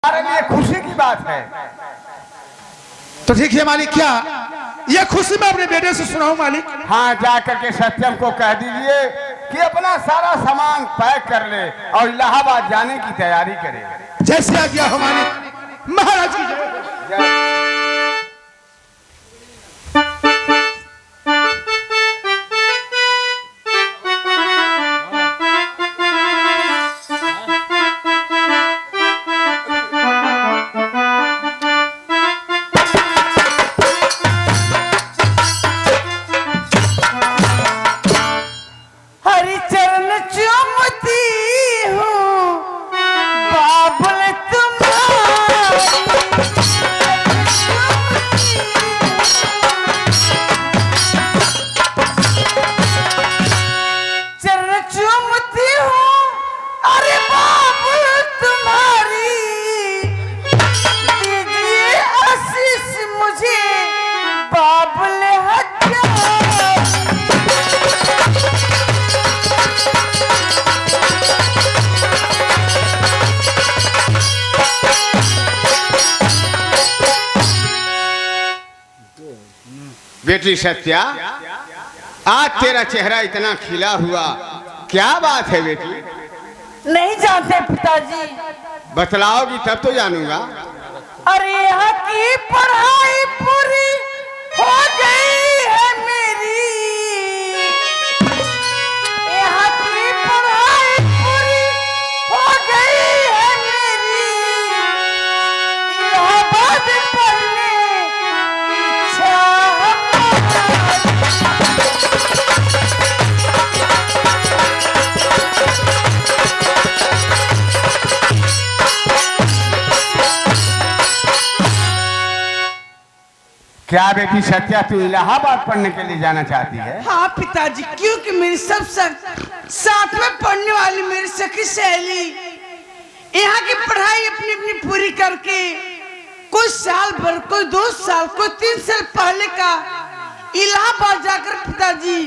हमारे लिए खुशी की बात है। तो ठीक है मालिक, क्या ये खुशी मैं अपने बेटे से सुनाऊं मालिक? हाँ, जा करके सत्यम को कह दीजिए कि अपना सारा सामान पैक कर ले और इलाहाबाद जाने की तैयारी करे। जैसे आ गया हो मालिक, महाराज की जय। बेटी सत्या, आज तेरा चेहरा इतना खिला हुआ, क्या बात है बेटी? नहीं जानते पिताजी। बतलाओगी तब तो जानूंगा। अरे यहाँ की पढ़ाई पूरी हो गई है मेरी, यहाँ की पढ़ाई पूरी हो गई है मेरी, इलाहाबाद पढ़ने की इच्छा क्या बेटी सत्या, तू इलाहाबाद पढ़ने के लिए जाना चाहती है? हाँ पिताजी, क्योंकि मेरी सब साथ में पढ़ने वाली मेरी सखी सहेली यहाँ की पढ़ाई अपनी अपनी पूरी करके कुछ साल भर, कोई 2 साल, कोई 3 साल पहले का इलाहाबाद जाकर पिताजी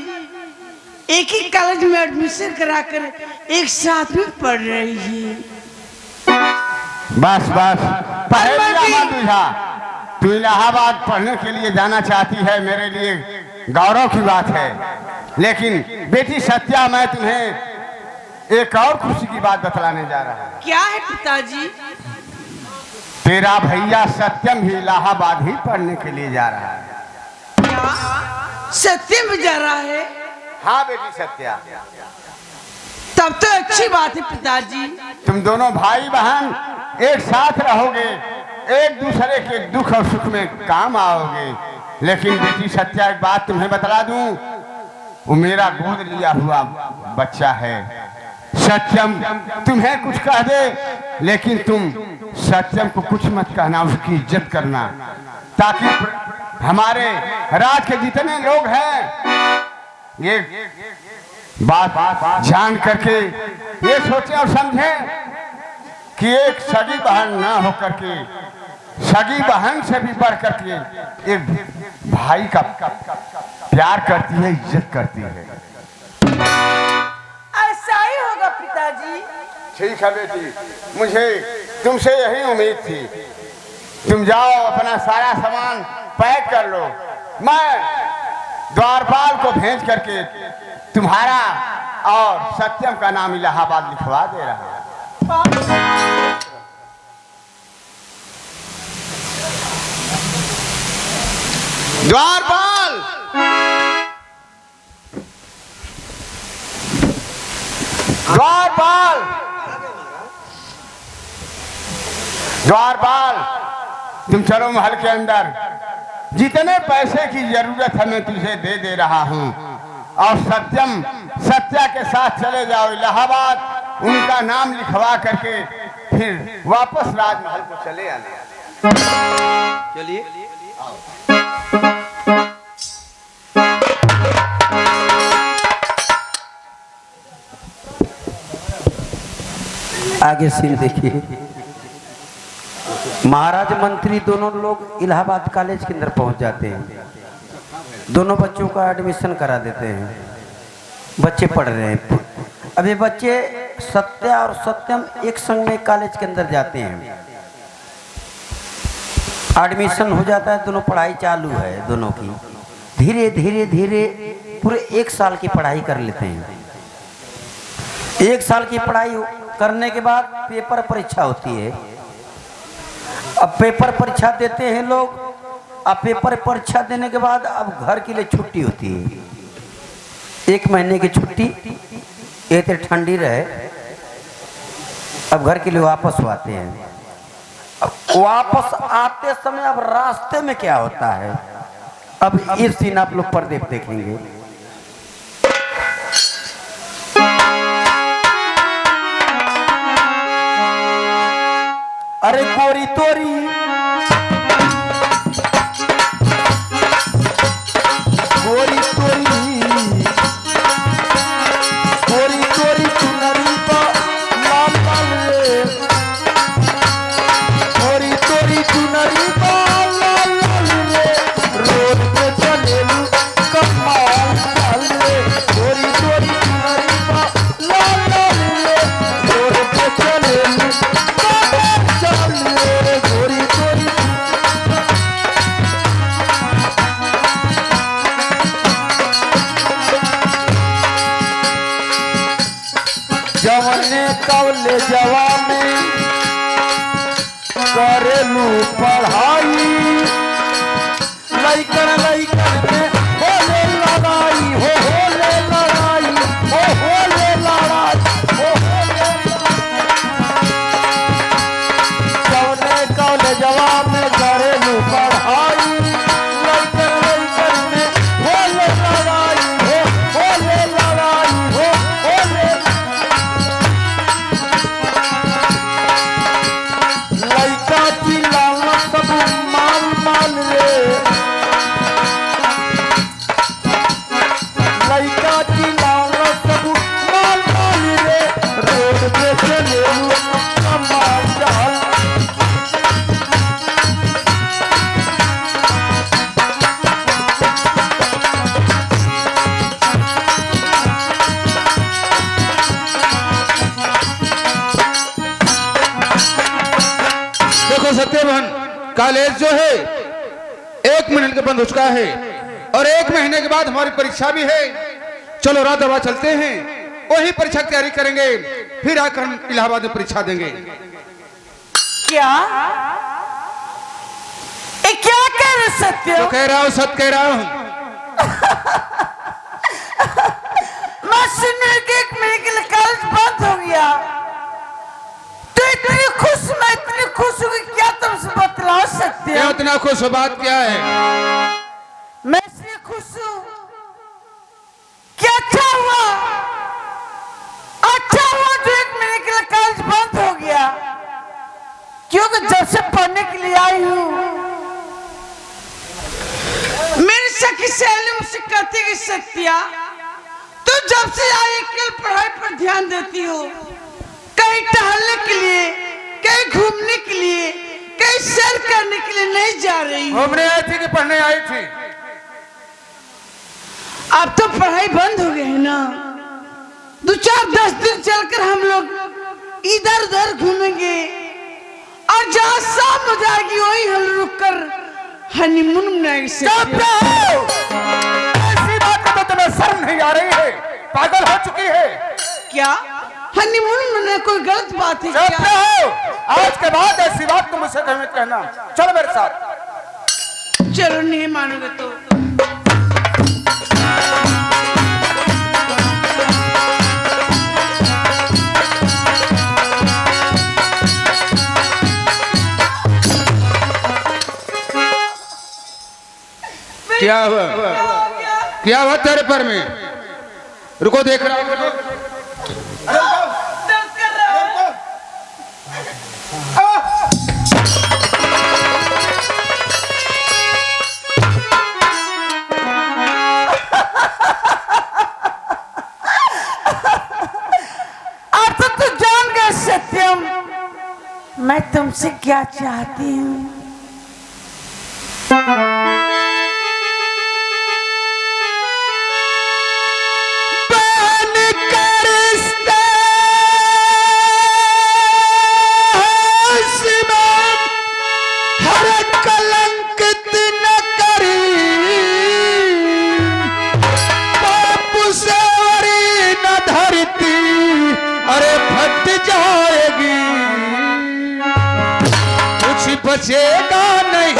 एक ही कॉलेज में एडमिशन कराकर एक साथ में पढ़ रही है। बस बस, पहले तुझा तू इलाहाबाद पढ़ने के लिए जाना चाहती है, मेरे लिए गौरव की बात है। लेकिन बेटी सत्या, मैं तुम्हें एक और खुशी की बात बतलाने जा रहा हूँ। क्या है पिताजी? तेरा भैया सत्यम भी इलाहाबाद ही पढ़ने के लिए जा रहा है। क्या सत्यम भी जा रहा है? हाँ बेटी सत्या। तब तो अच्छी बात है पिताजी। तुम दोनों भाई बहन एक साथ रहोगे, एक दूसरे के दुख और सुख में काम आओगे। लेकिन बेटी सत्या, एक बात तुम्हें बतला दूं, वो मेरा गोद लिया हुआ बच्चा है। सत्यम तुम्हें कुछ कह दे, लेकिन तुम सत्यम को कुछ मत कहना, उसकी इज्जत करना, ताकि हमारे राज के जितने लोग हैं ये बात जान करके ये सोचे और समझे कि एक सगी बहन न होकर के, सगी बहन से भी बढ़ करके एक भाई का प्यार करती है, इज्जत करती है। ऐसा ही होगा पिताजी। ठीक है बेटी, मुझे तुमसे यही उम्मीद थी। तुम जाओ, अपना सारा सामान पैक कर लो, मैं द्वारपाल को भेज करके तुम्हारा और सत्यम का नाम इलाहाबाद लिखवा दे रहा हूं। द्वारपाल, द्वारपाल, द्वारपाल, तुम चलो महल के अंदर। जितने पैसे की जरूरत है मैं तुझे दे रहा हूं, और सत्या के साथ चले जाओ इलाहाबाद, उनका नाम लिखवा करके फिर वापस राजमहल को चले आने। चलिए। आगे सीन देखिए। महाराज मंत्री दोनों लोग इलाहाबाद कॉलेज के अंदर पहुंच जाते हैं। दोनों बच्चों का एडमिशन करा देते हैं। बच्चे पढ़ रहे हैं। अब ये बच्चे सत्या और सत्यम एक संग में कॉलेज के अंदर जाते हैं। एडमिशन हो जाता है, दोनों पढ़ाई चालू है दोनों की। धीरे धीरे धीरे पूरे 1 साल की पढ़ाई कर लेते हैं। 1 साल की पढ़ाई करने के बाद पेपर परीक्षा होती है। अब पेपर परीक्षा देते हैं लोग। अब पेपर परीक्षा देने के बाद अब घर के लिए छुट्टी होती है, 1 महीने की छुट्टी। ये तो ठंडी रहे, अब घर के लिए वापस आते हैं। अब वापस आते समय अब रास्ते में क्या होता है, अब इस दिन आप लोग पर्दे पे देखेंगे। अरे गोरी तोरी गोरी तोरी गोरी तोरी चुनरी का लाल लाल रे, गोरी तोरी चुनरी का लाल लाल रे, रोड पे चलेलू कमाल चाल रे, गोरी तोरी चुनरी का लाल लाल रे, रोड पे चलेलू कमाल चाल रे, गोरी तोरी। जवने कवले जवानी करेलू पढ़ाई, लइकन लइकन में होले लड़ाई, हो होले लड़ाई, हो होले लड़ाई, हो होले जवने कवले जवानी करेलू पढ़ाई, लइकन लइकन में होले लड़ाई, हो होले लड़ाई, हो होले लइका की लाला सब माल माल रे, लइका की लाला सब माल माल रे, रोड पे चले कमाल चाल। देखो सत्यवान, कॉलेज जो है 1 मिनट के बंद हो चुका है और 1 महीने के बाद हमारी परीक्षा भी है। चलो रात दवा चलते हैं, वही परीक्षा की तैयारी करेंगे, फिर आकर हम इलाहाबाद में परीक्षा देंगे। क्या ये क्या कह रहे सत्य? जो कह रहा हूँ सत्य कह रहा हूँ। मैं सुनने के 1 महीने के लिए कॉलेज बंद हो गया, तो इतनी खुश, मैं इतनी खुश हूँ कि क्या तुमसे बतला सकते ये हो? इतना खुश हो, बात क्या है? मैं इसलिए खुश हूँ कि अच्छा हुआ जो 1 महीने के लिए कॉलेज बंद हो गया, क्योंकि जब से पढ़ने के लिए आई हूँ मेरी सखी सहेली मुझसे कहती कि सत्या तो जब से आई केवल पढ़ाई पर ध्यान देती हो, कहीं टहलने के लिए, कहीं घूमने के लिए, कहीं सैर करने के लिए नहीं जा रही हो। घूमने आई थी कि पढ़ने आई थी? अब तो पढ़ाई बंद हो गई है ना, 2-4-10 दिन चलकर हम लोग इधर उधर घूमेंगे और जहाँ शाम हो जाएगी वहीं हम रुककर हनीमून मनाएंगे। ऐसी बात तो तुम्हें शर्म नहीं आ रही है? पागल हो चुकी है क्या हनीमून मनाना कोई गलत बात है चुप क्या? रहो, आज के बाद ऐसी बात तुम मुझसे कहना। चलो मेरे साथ। चलो नहीं मानोगे तो क्या हुआ? क्या हुआ तेरे पर में? रुको, देख रहा हूँ। दर्द कर रहा है। अब तो तू जान गया सत्यम, मैं तुमसे क्या चाहती हूँ। हर कल बचेगा नहीं।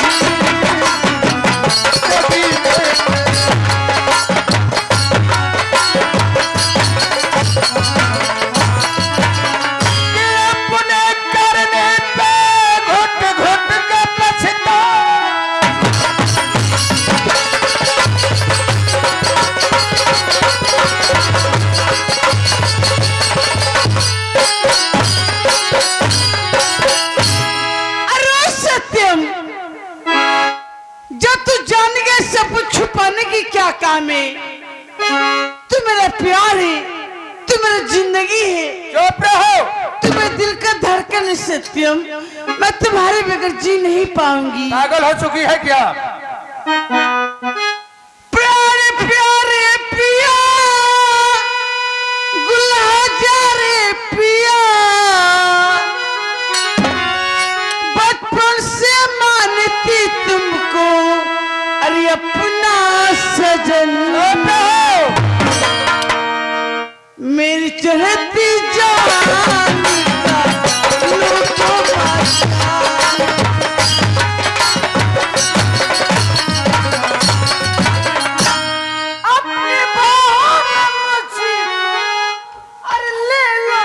अपने करने पे घुट घुट के पछता अरे सत्यम, जब तू जान गया सब कुछ छुपाने की क्या काम है? तू मेरा प्यार है, तू मेरी जिंदगी है। चुप रहो। तू मेरे दिल का धड़कन है सत्यम, मैं तुम्हारे बगैर जी नहीं पाऊंगी। पागल हो चुकी है क्या? प्यारे प्यारे पिया, गुलजा रे पिया, बचपन से मानती तुमको, अरे अपना सजन। मेरी चढ़ती जान का लूटो मचा। अपने बाहों में मुझे अरे ले लो।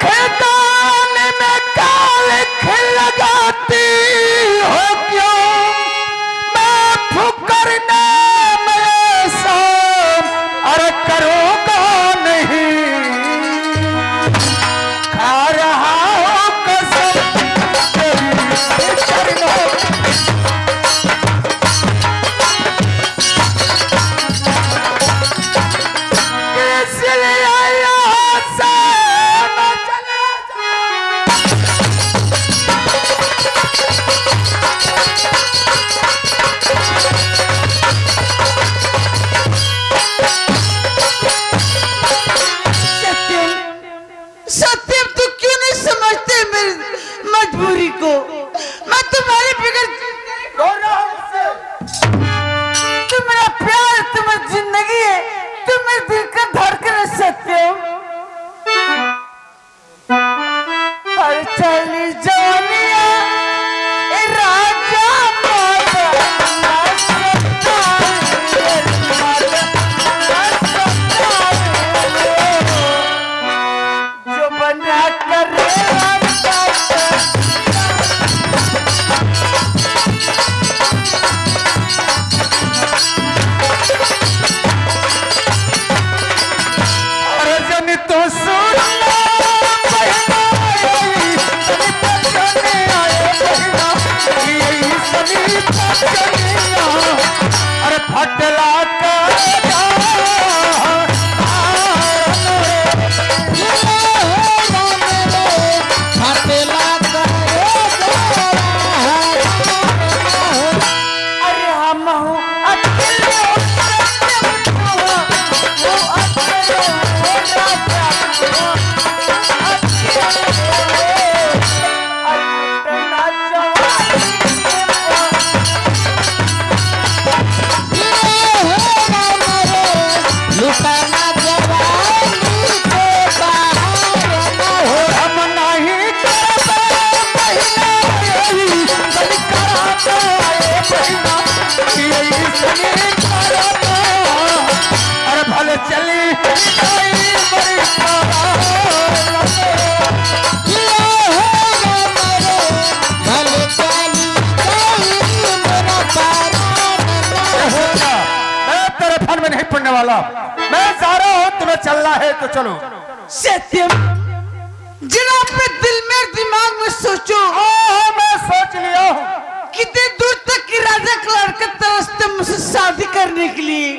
खेतान में काले लगाती हो क्यों? मैं फुकरना में सब अरे करूँगा नहीं। खा रहा हूँ कसम तेरी चरणों इसलिए यहाँ से मैं चला जाऊँ। सत्यम, सत्यम तू क्यों नहीं समझते मेरी मजबूरी को? मैं तुम्हारे बगैर कौन रहा मुझसे? तू मेरा प्यार, तुम्हारी जिंदगी है, तू मेरे दिल का धड़कन है सत्यम। हर चली जानिया ए राजा माता ना सकता रे, माता ना सकता रे, जो बना कर अरे जन तो सुनना बहना सनी पचने आए बहना यही सनी पचनिया अरे फटला कर अरे हम हूँ अकेले अरे भले चली मैं तेरे फन में नहीं पड़ने वाला। मैं जा रहा हूँ, तुम्हें चलना है तो चलो। सत्यम, जरा अपने दिल में दिमाग में सोचो। मैं सोच लिया हूँ। कितने दूर तक की राजा का लड़का तरसते मुझसे शादी करने के लिए,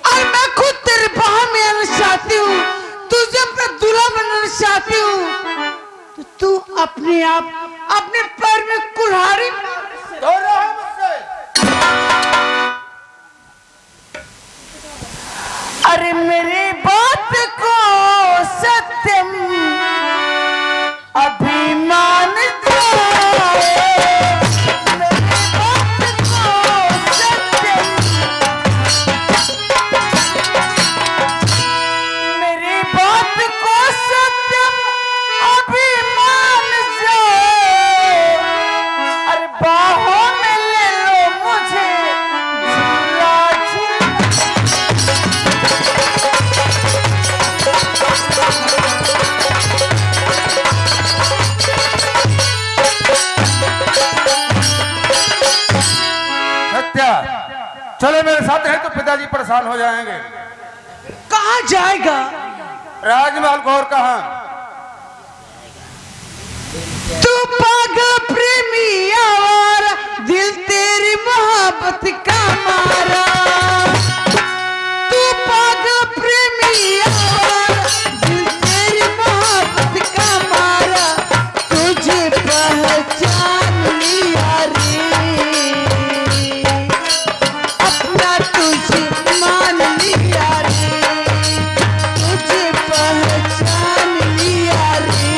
और मैं खुद तेरे बाह में आना चाहती हूँ, तुझे अपना दूल्हा बनाना चाहती हूँ, तो तू अपने आप अपने पैर में कुल्हाड़ी दौड़ रहा है मुझसे। अरे मेरी बात को सत्यम अभिमान जाए, मेरी बात को सत्या चलो मेरे साथ है तो पिताजी परेशान हो जाएंगे। कहाँ जाएगा? राजमहल को और कहाँ? तू पागल प्रेमी आवारा, दिल तेरी मोहब्बत का मारा। तू पागल प्रेमी आवारा, दिल तेरी मोहब्बत का मारा। तुझे पहचान लिया रे, अपना तुझे मान लिया रे। तुझे पहचान लिया रे,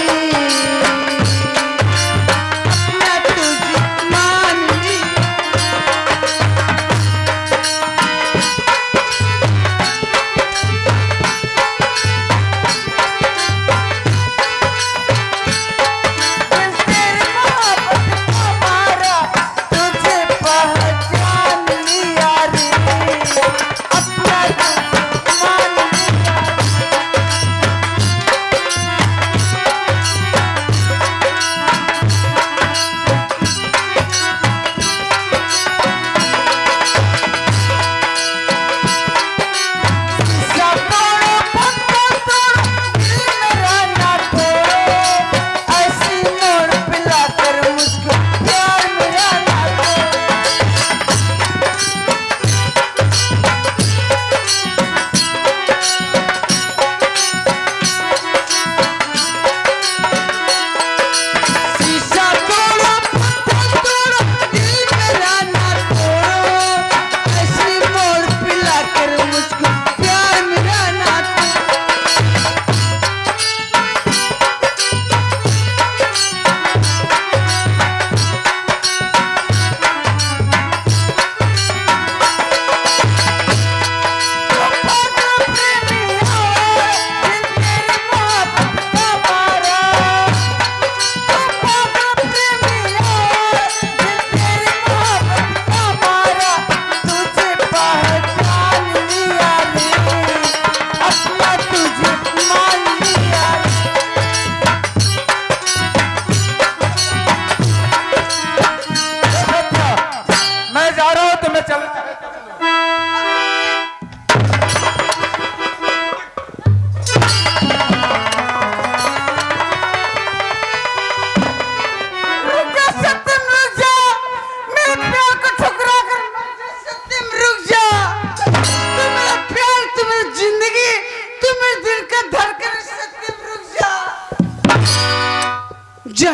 जा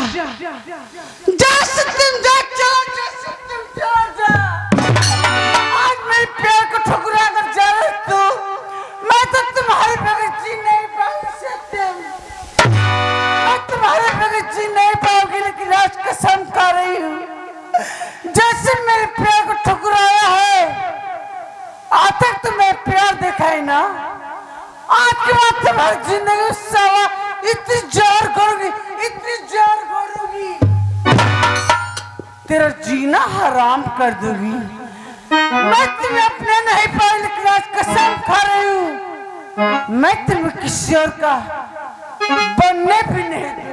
जा सत्यम जा, चलो जा सत्यम, चलो जा। आज मेरे पैर को ठुकरा कर जा रहे तू, मैं तो तुम्हारे बगैर जी नहीं पाऊंगी सत्यम। मैं तुम्हारे बगैर जी नहीं पाऊंगी, लेकिन आज कसम खा रही हूँ, जैसे मेरे पैर को ठुकराया है, आज तक तुम्हें प्यार देखा है ना, आज के बाद तुम्हारी जिंदगी सवा इतनी जार करूंगी, इतनी जार करूंगी, तेरा जीना हराम कर दूंगी। मैं तुम्हें अपने नहीं पाई, लेकिन आज कसम खा रही हूँ, मैं तुम्हें किसी और का बनने भी नहीं दूंगी।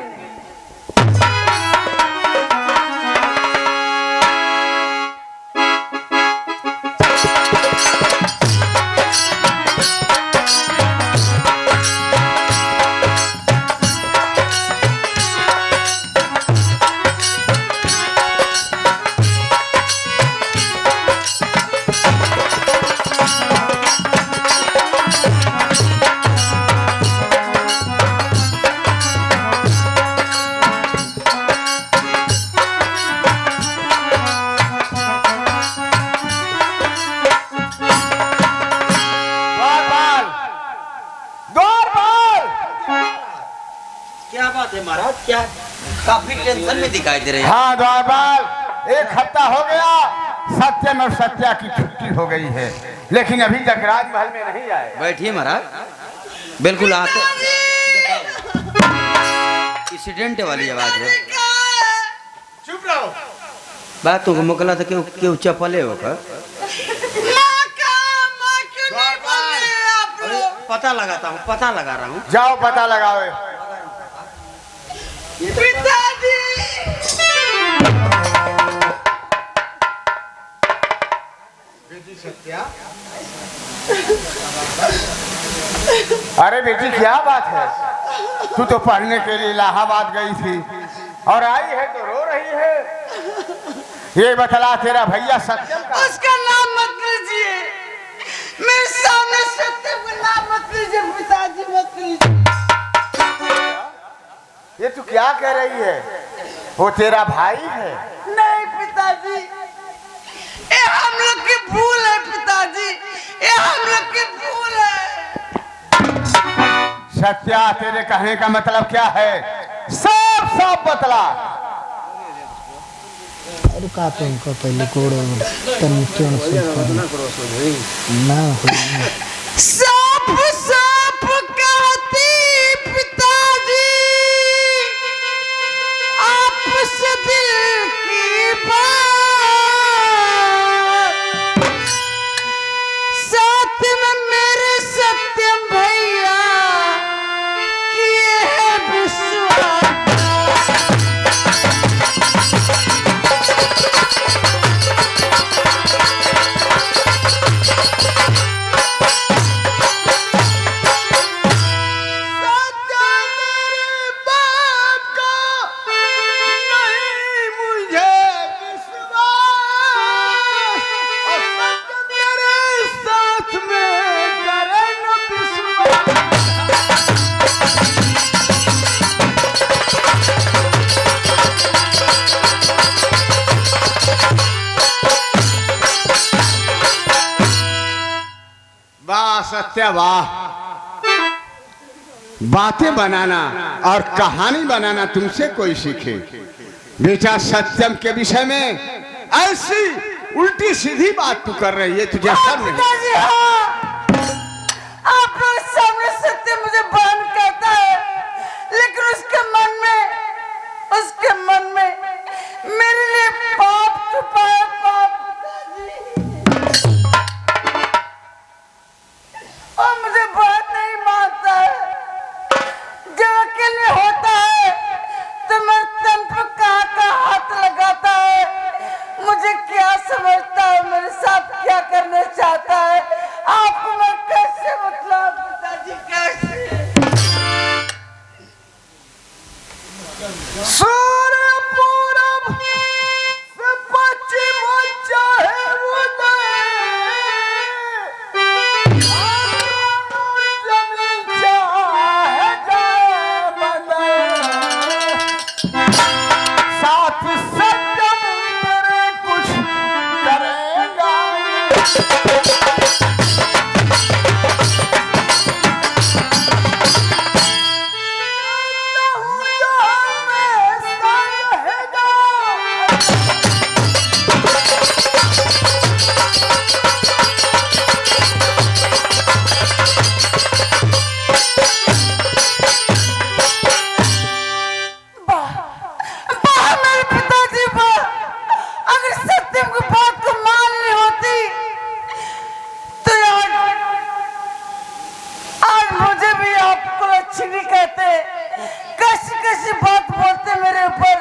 महाराज क्या काफी टेंशन में दिखाई दे रहे हैं। हाँ द्वारपाल, 1 हफ्ता हो गया सत्यम और सत्या की छुट्टी हो गई है, लेकिन अभी तक राजमहल में नहीं आए। बैठिए महाराज, बिल्कुल आते एक्सीडेंट वाली आवाज है। चुप रहो। बात तुमको मोकला था क्यों चपले हो कर? पता लगाता हूँ, पता लगा रहा हूँ। जाओ पता लगाओ। अरे बेटी क्या बात है, तू तो पढ़ने के लिए इलाहाबाद गई थी और आई है तो रो रही है। ये बतला तेरा भैया सत्यम का? उसका नाम मत लीजिए, मेरे सामने सत्यम का नाम मत लीजिए पिताजी, मत लीजिए। ये तू क्या कह रही है? वो तेरा भाई है? नहीं पिताजी, ये हम लोग की भूल है पिताजी, ये हम लोग की भूल है। सत्या, तेरे कहने का मतलब क्या है? साफ साफ बतला। रुका तो उनको पहले कोड़ो तन ना साफ साफ कहती पिताजी, आपसे दिल की बात, साथ में मेरे सत्यम भैया किए है विश्वास। वाह सत्या वाह, बातें बनाना और कहानी बनाना तुमसे कोई सीखे। बेटा सत्यम के विषय में ऐसी उल्टी सीधी बात तू कर रही है, तुझे सब नहीं। पिताजी हाँ, आप लोग सामने सत्यम मुझे बहन कहता है, लेकिन उसके मन में मेरे लिए पाप छुपा है, पाप पिताजी। और मुझे बात नहीं मानता है, जब अकेले होता है तो मेरे तन पर कहाँ हाथ लगाता है, मुझे क्या समझता है, मेरे साथ क्या करना चाहता है, आपको मैं कैसे बतलाऊं पिताजी, कैसे? सूर्य पूरब से पश्चिम चाहे उदय, साथ सत्यम तेरे कुछ करेगा। कैसी बात बोलते मेरे ऊपर,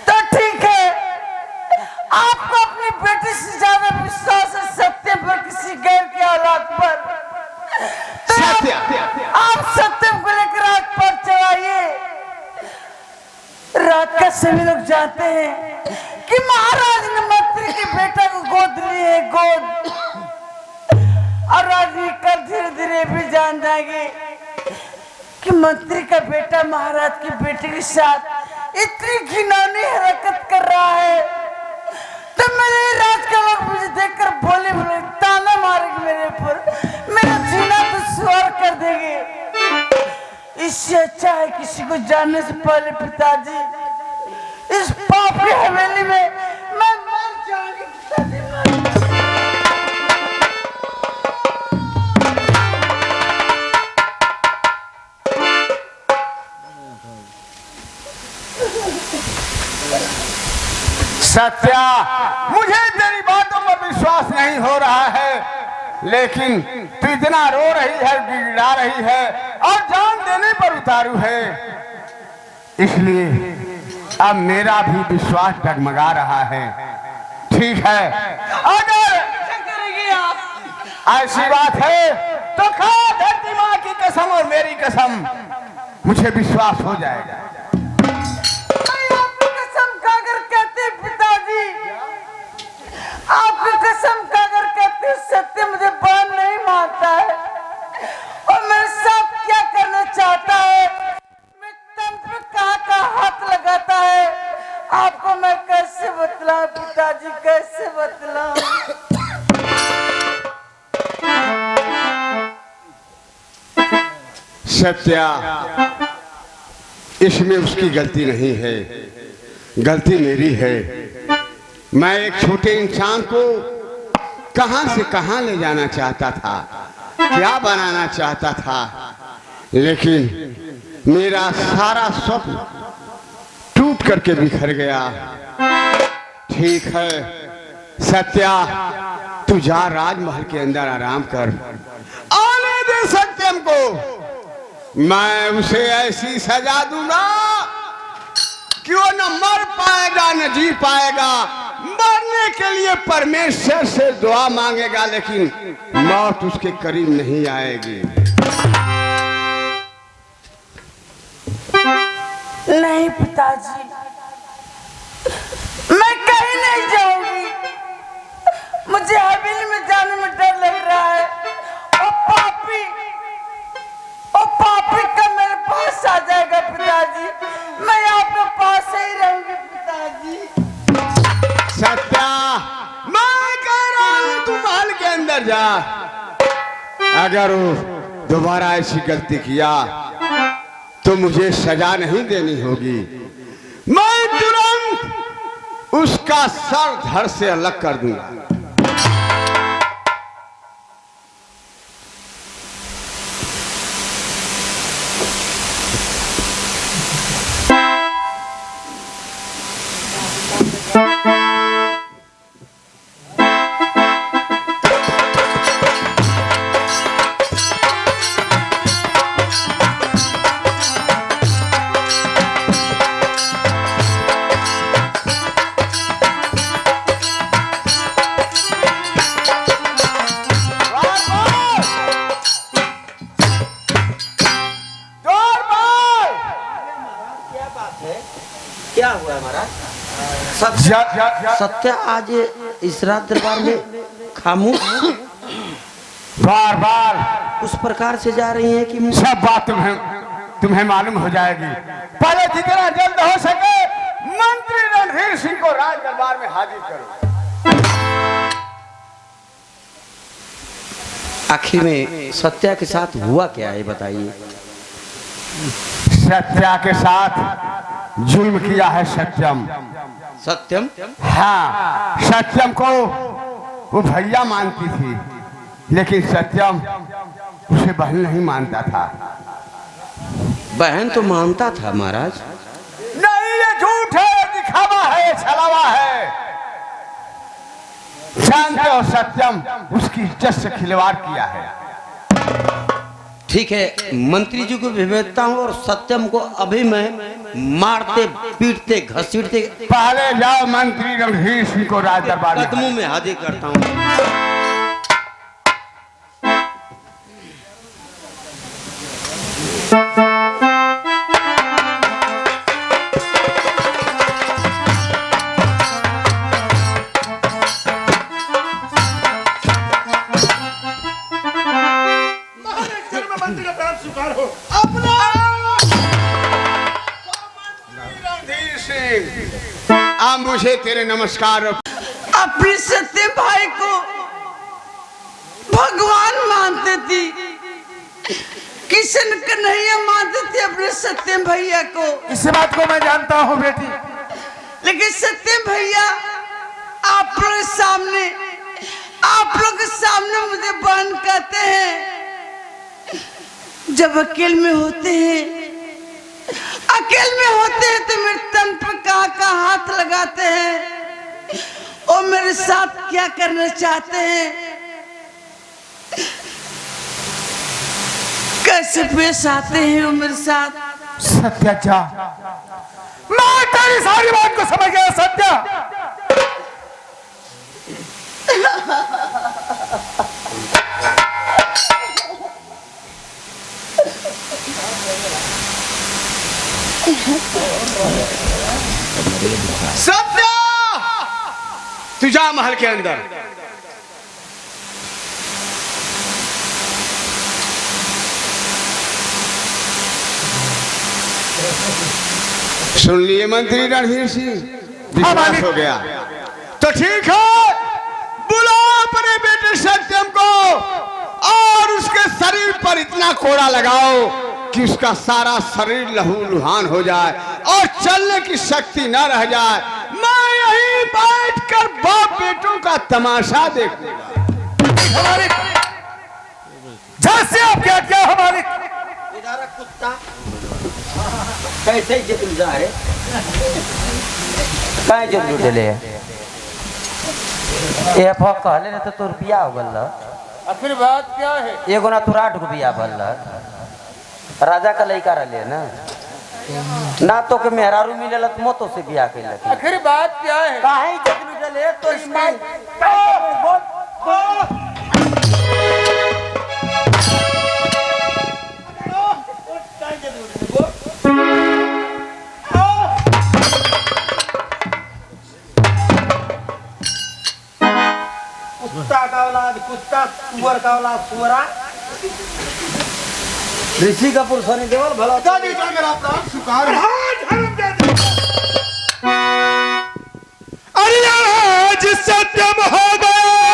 तो ठीक है, आपको अपनी बेटी से ज्यादा विश्वास है सत्यम पर, किसी गैर के औलाद पर, तो आप सत्यम को लेकर आग पर चढ़ाइए। रात का सभी लोग जानते हैं कि महाराज ने मंत्री के बेटा को गोद लिए, गोद, और राजनी कल धीरे धीरे भी जान जाएंगे कि मंत्री का बेटा महाराज की बेटी के साथ इतनी घिनौनी हरकत कर रहा है। तो मेरे राज के लोग मुझे देखकर बोले ताना मारेंगे मेरे ऊपर, मेरा जीना तो स्वर कर देंगे। इससे अच्छा है किसी को जानने से पहले पिताजी इस पाप की हवेली में मैं मर जाऊंगी पिताजी, सत्या, मुझे तेरी बातों पर विश्वास नहीं हो रहा है, लेकिन तू इतना रो रही है, गिड़गिड़ा रही है और जान देने पर उतारू है, इसलिए अब मेरा भी विश्वास डगमगा रहा है। ठीक है, अगर ऐसी बात है तो खा धरती माँ की कसम और मेरी कसम, मुझे विश्वास हो जाएगा। आपकी कसम खाकर कहते पिताजी, आपकी कसम खाकर कहते सत्य मुझे बात नहीं मानता है और मेरे साथ क्या करना चाहता है, मैं तन पे कहाँ हाथ लगाता है, आपको मैं कैसे बतलाऊं पिताजी, कैसे बतलाऊं। सत्या, इसमें उसकी गलती नहीं है, गलती मेरी है। मैं एक छोटे इंसान को कहां से कहां ले जाना चाहता था, क्या बनाना चाहता था, लेकिन मेरा सारा स्वप्न टूट करके बिखर गया। ठीक है सत्या, तू जा राजमहल के अंदर आराम कर, आने दे सत्यम को। मैं उसे ऐसी सजा दूंगा कि वो न मर पाएगा न जी पाएगा। मरने के लिए परमेश्वर से दुआ मांगेगा, लेकिन मौत उसके करीब नहीं आएगी। नहीं पिताजी, मैं कहीं नहीं जाऊंगी, मुझे हवेली में जाने में डर लग रहा है। ओ पापी का मेरे पास आ जाएगा पिताजी, मैं आपके पास ही रहूंगी पिताजी। सत्या, मैं कह रहा हूं तू महल के अंदर जा। अगर वो दोबारा ऐसी गलती किया तो मुझे सजा नहीं देनी होगी, मैं तुरंत उसका सर धड़ से अलग कर दूंगा। क्या हुआ हमारा सत्य आज इस रात दरबार में खामोश बार बार उस प्रकार से जा रही है कि सब बात तुम्हें मालूम हो जाएगी। पहले जितना जल्द हो सके मंत्री रणधीर सिंह को राज दरबार में हाजिर करो। आखिर में सत्या के साथ हुआ क्या है बताइए। सत्या के साथ जुल्म किया है सत्यम। सत्यम? हाँ, सत्यम को वो भैया मानती थी, लेकिन सत्यम उसे बहन नहीं मानता था। बहन तो मानता था महाराज। नहीं, ये झूठ है, दिखावा है, छलावा है। जानते हो सत्यम उसकी इज्जत से खिलवाड़ किया है। ठीक है, मंत्री जी को भी भेजता हूँ और सत्यम को अभी मैं मारते पीटते घसीटते पहले जाओ मंत्री रणधीर सिंह को राज दरबार में कदमों में हाजिर करता हूँ। मुझे तेरे नमस्कार। अपने सत्य भाई को भगवान मानते थी, किशन कन्हैया मानते थे अपने सत्य भैया को। इस बात को मैं जानता हूँ बेटी, लेकिन सत्य भैया आप लोग के सामने मुझे बहन कहते हैं। जब अकेले में होते हैं तो मेरे तन पर का हाथ लगाते हैं और मेरे साथ क्या करना चाहते हैं, कैसे पेश आते हैं वो मेरे साथ। सत्या जा, मैं तेरी सारी बात को समझ गया। सत्या सत्या, तू जा महल के अंदर। सुन लिए मंत्री रणधीर सिंह, विश्वास हो गया तो ठीक है, बुलाओ अपने बेटे सत्यम को और उसके शरीर पर इतना कोड़ा लगाओ कि उसका सारा शरीर लहूलुहान हो जाए और चलने की शक्ति न रह जाए। मैं यहीं बैठकर बाप बेटों का तमाशा देखूंगा। हमारे जैसे आप क्या क्या हमारे कुत्ता कैसे जितन जाए काहे जो लुटेले ए फक कहले न तो रुपया हो गल। आखिर बात क्या है? एगो ना तोरा 8 रुपया भरल राजा का लइका रहले ना तो के मेहरारू मिलेला तो मोतो से बियाह कैलक। आखिर बात क्या है? काहे इज्जत लुटेले तो माई कुत्ता का औलाद कुत्ता, सुअर का औलाद सुअरा। ऋषि का पुरुषों देवल भला अरे आज सत्यम हो गया,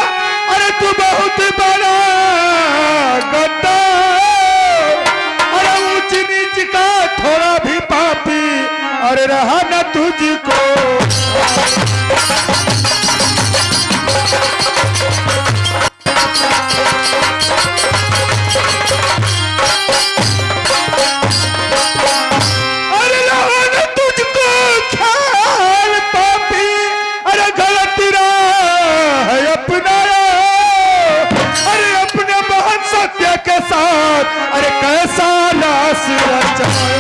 अरे तू बहुत बड़ा गद्दार, अरे ऊंच नीच का थोड़ा भी पापी, अरे रहा न तुझको। अरे कैसा लाश रचाया।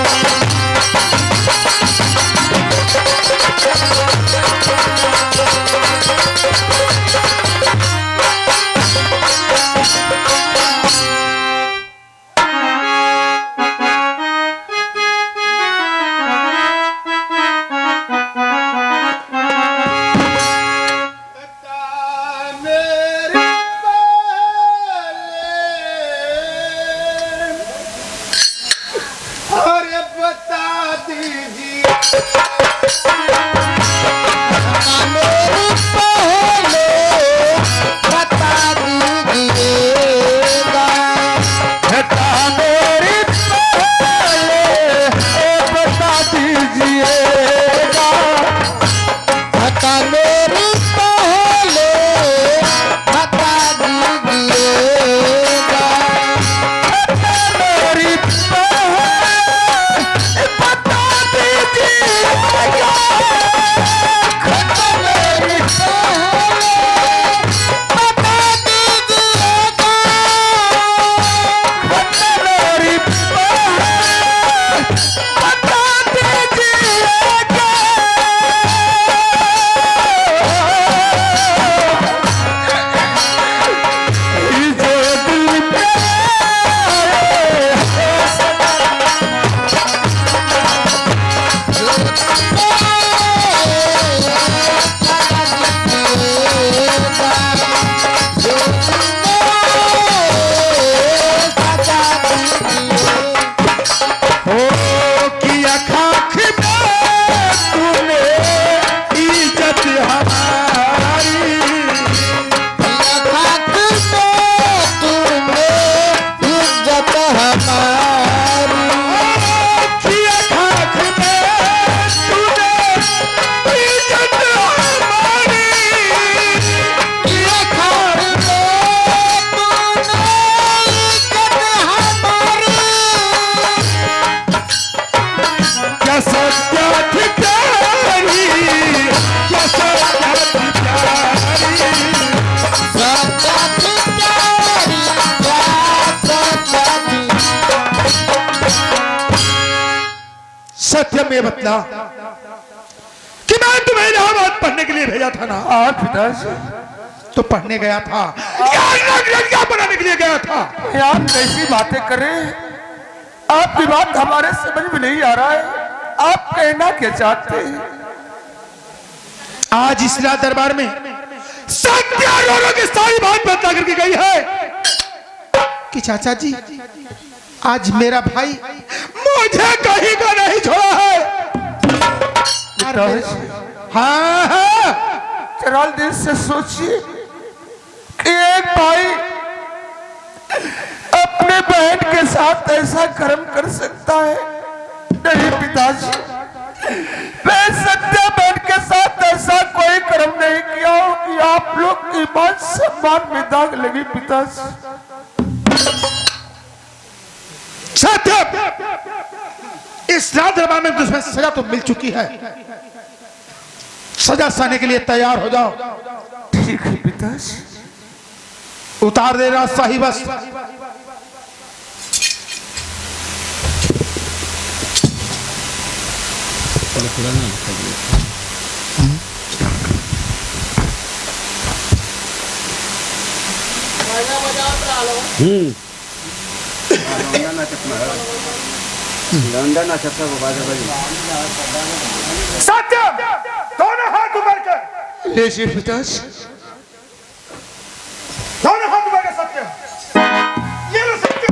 सत्यम ये बतला कि मैं तुम्हें इलाहाबाद पढ़ने के लिए भेजा था ना? हाँ पिताजी, तो पढ़ने गया था क्या बनाने के लिए गया था? आप कैसी बातें कर रहे हैं? आपकी बात हमारे समझ में नहीं आ रहा है। आप कहना क्या चाहते हैं? आज इस रात दरबार में सत्याग्रह की सारी बात बता करके गई है कि चाचा जी आज मेरा भाई मुझे कहीं का नहीं छोड़ा है। हाँ हाँ, जरा दिल से सोचिए कि एक भाई अपने बहन के साथ ऐसा कर्म कर सकता है? नहीं पिताजी, मैं सत्या बहन के साथ ऐसा कोई कर्म नहीं किया हो कि आप लोग की बात सम्मान में दाग लगी पिताजी। सत्य, इस रात दरबार में दुश्मन से सजा तो मिल चुकी है, सजा सहने के लिए तैयार हो जाओ। ठीक है पिताजी। उतार दे रहा शाही बस। सत्य, दोनों हाथ ऊपर कर। लीजिए पिताजी। दोनों हाथ ऊपर कर सत्य। ये लो सत्य।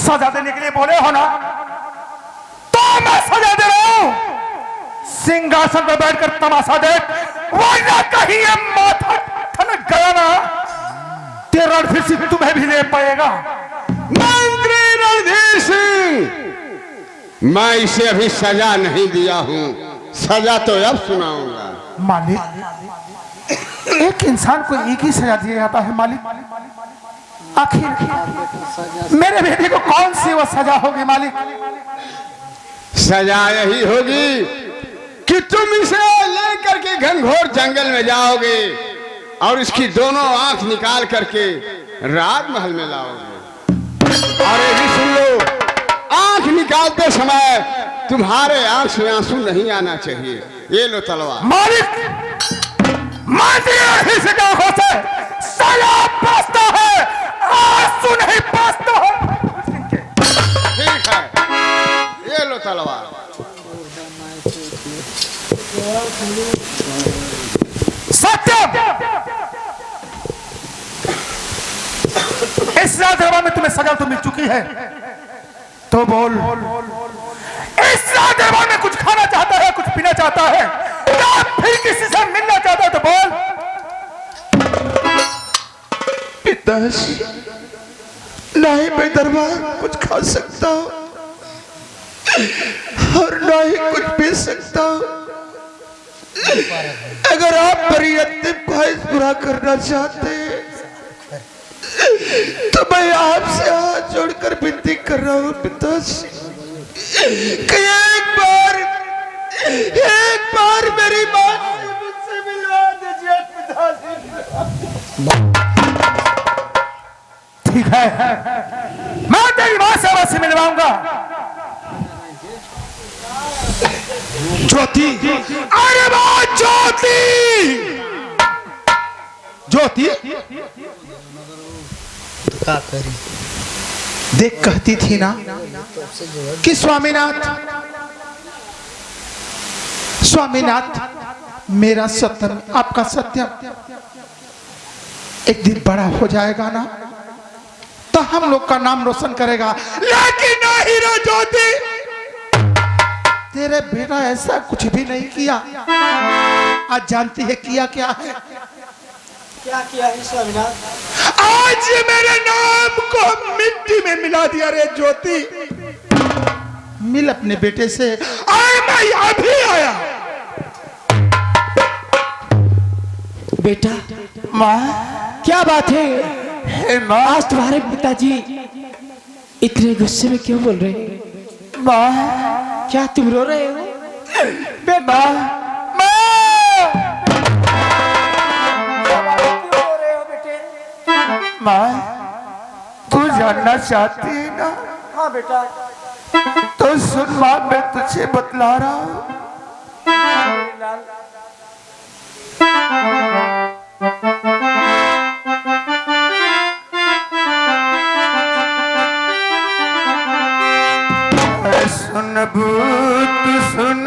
सजा देने के लिए बोले हो ना, तो मैं सजा दे रहा हूं। सिंहासन पर बैठकर तमाशा देख, वरना कहीं ये माथा ठनक गया ना, तेरा फिर से तुम्हें भी ले पाएगा। मंत्री रणधीर सिंह, मैं इसे अभी सजा नहीं दिया हूं, सजा तो अब सुनाऊंगा। मालिक, एक इंसान को एक ही सजा दिया जाता है मालिक। आखिर मेरे बेटे को कौन सी वो सजा होगी मालिक? सजा यही होगी कि तुम इसे लेकर के घनघोर जंगल में जाओगे और इसकी दोनों आंख निकाल करके राजमहल में लाओगे। और ये भी सुन लो, आंख निकालते समय तुम्हारे आंख से आंसू नहीं आना चाहिए। ये लो तलवार। मालिक, मंत्री से सजा पासता है, आंसू नहीं पासता है। ठीक है, ये लो तलवार। सत्यम, इस राजदरबार में तुम्हें सजा तो मिल चुकी है, तो बोल, इस राजदरबार में कुछ खाना चाहता है, कुछ पीना चाहता है, या फिर किसी से मिलना चाहता है तो बोल। पिताजी, ना ही मैं दरबार कुछ खा सकता हूं और ना ही कुछ पी सकता हूं। अगर आप मेरी अंतिम ख्वाहिश पूरा करना चाहते हैं तो मैं आपसे हाथ जोड़कर विनती कर रहा हूं पिताजी कि एक बार मेरी मां से मुझसे मिलवा दीजिए पिताजी। ठीक है, मैं तेरी मां से अवश्य मिलवाऊंगा। ज्योति, अरे वाह ज्योति, ज्योति क्या करी? देख, कहती थी ना कि स्वामीनाथ, स्वामीनाथ मेरा सत्यम, आपका सत्यम एक दिन बड़ा हो जाएगा ना, तो हम लोग का नाम रोशन करेगा। लेकिन नहीं रे ज्योति, तेरे बेटा ऐसा कुछ भी नहीं किया। आज जानती है किया क्या है? क्या किया है स्वामीनाथ? आज मेरे नाम को मिट्टी में मिला दिया रे ज्योति। मिल अपने बेटे से, और मैं अभी आया। बेटा, माँ, क्या बात है? माँ, आज तुम्हारे पिताजी इतने गुस्से में क्यों बोल रहे हैं? माँ, क्या तुम रो रहे हो? बेटा, माँ, तू जानना चाहती है ना? हाँ बेटा। तो सुन माँ, मैं तुझे बतला रहा हूँ। सुन भूत, सुन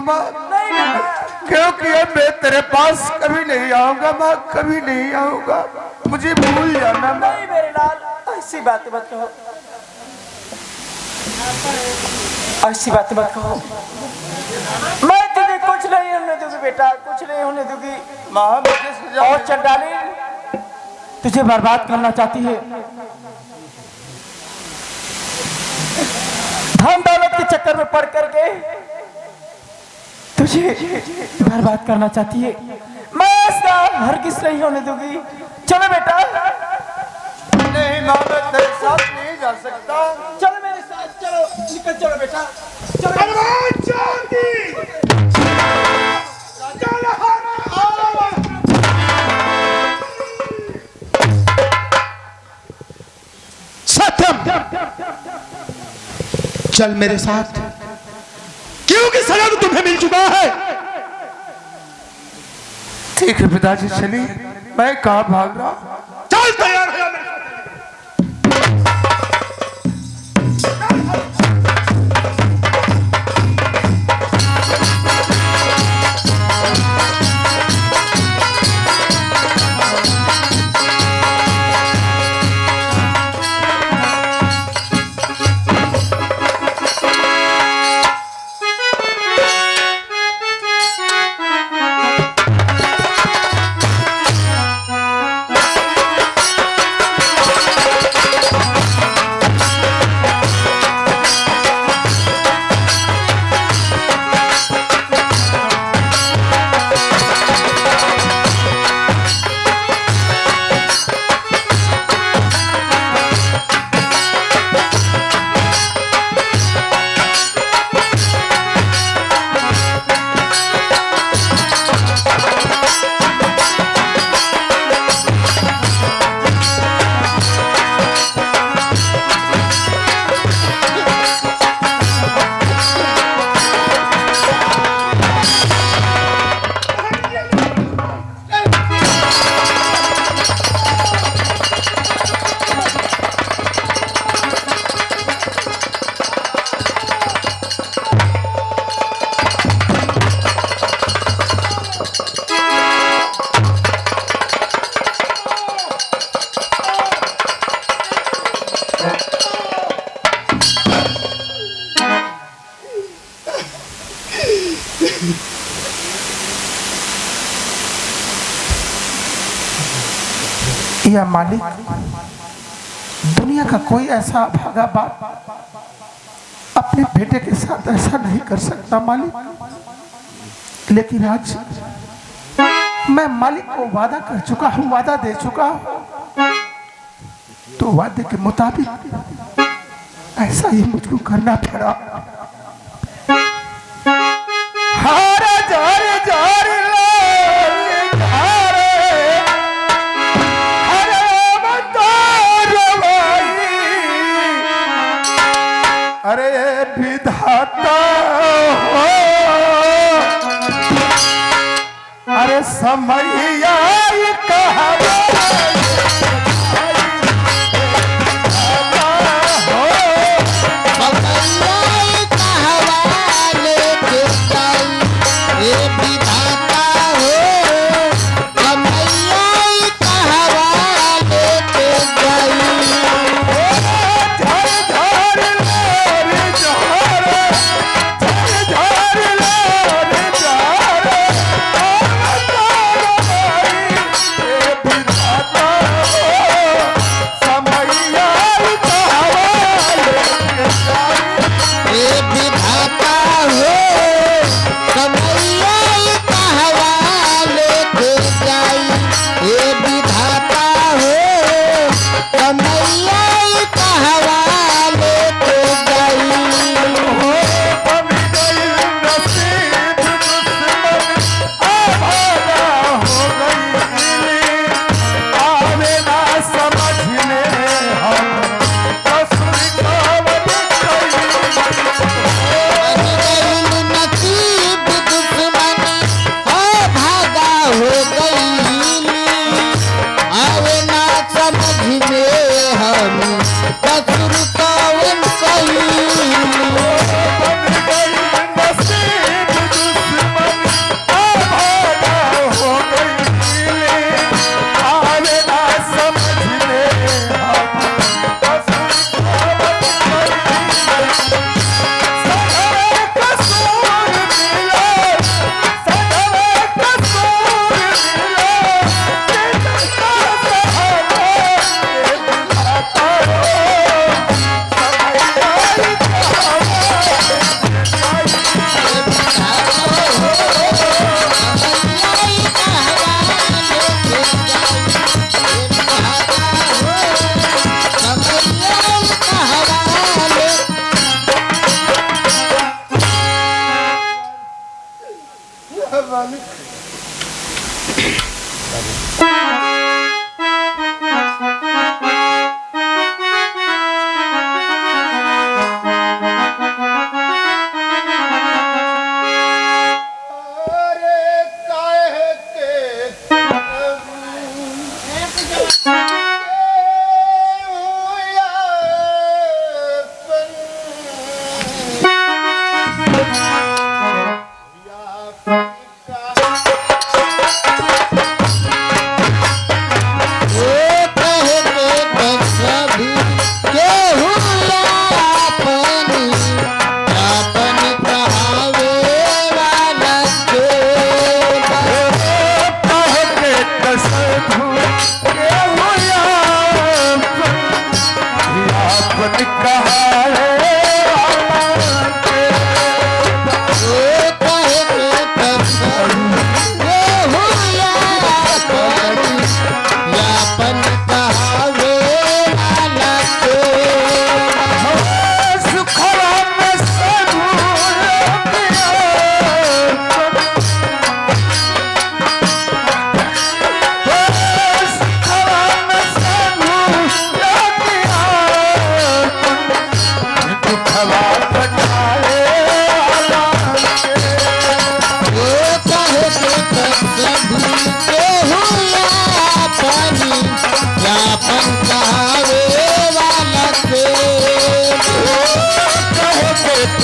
माँ, क्योंकि अब मैं तेरे पास कभी नहीं आऊंगा माँ, कभी नहीं आऊंगा, मुझे भूल जाना माँ। नहीं मेरे लाल, ऐसी बातें मत कहो, ऐसी बातें मत कहो। मैं तुझे कुछ नहीं होने दूंगी बेटा, कुछ नहीं होने दूंगी। माँ मुझे सजा और चंडाली तुझे बर्बाद करना चाहती है, धन दौलत के चक्कर में पड़ करके तुझे बर्बाद करना चाहती है। मैं ऐसा हरगिज नहीं होने दूंगी। चलो बेटा। नहीं माँ, मैं तेरे साथ नहीं जा सकता। चलो मेरे साथ, चलो निकल चलो बेटा, चलो। चल मेरे साथ, क्योंकि सजा तो तुम्हें मिल चुका है। ठीक है पिताजी, चलिए, मैं कहाँ भाग रहा। चल तैयार हो जा मेरे साथ। या मालिक, दुनिया का कोई ऐसा भागा बाप अपने बेटे के साथ ऐसा नहीं कर सकता मालिक। लेकिन आज मैं मालिक को वादा कर चुका हूँ, वादा दे चुका हूँ, तो वादे के मुताबिक ऐसा ही मुझको करना पड़ा। हारा जार जार अरे विधाता हो, अरे समैया कहवा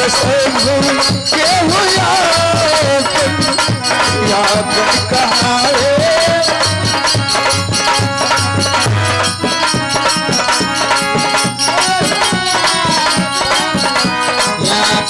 से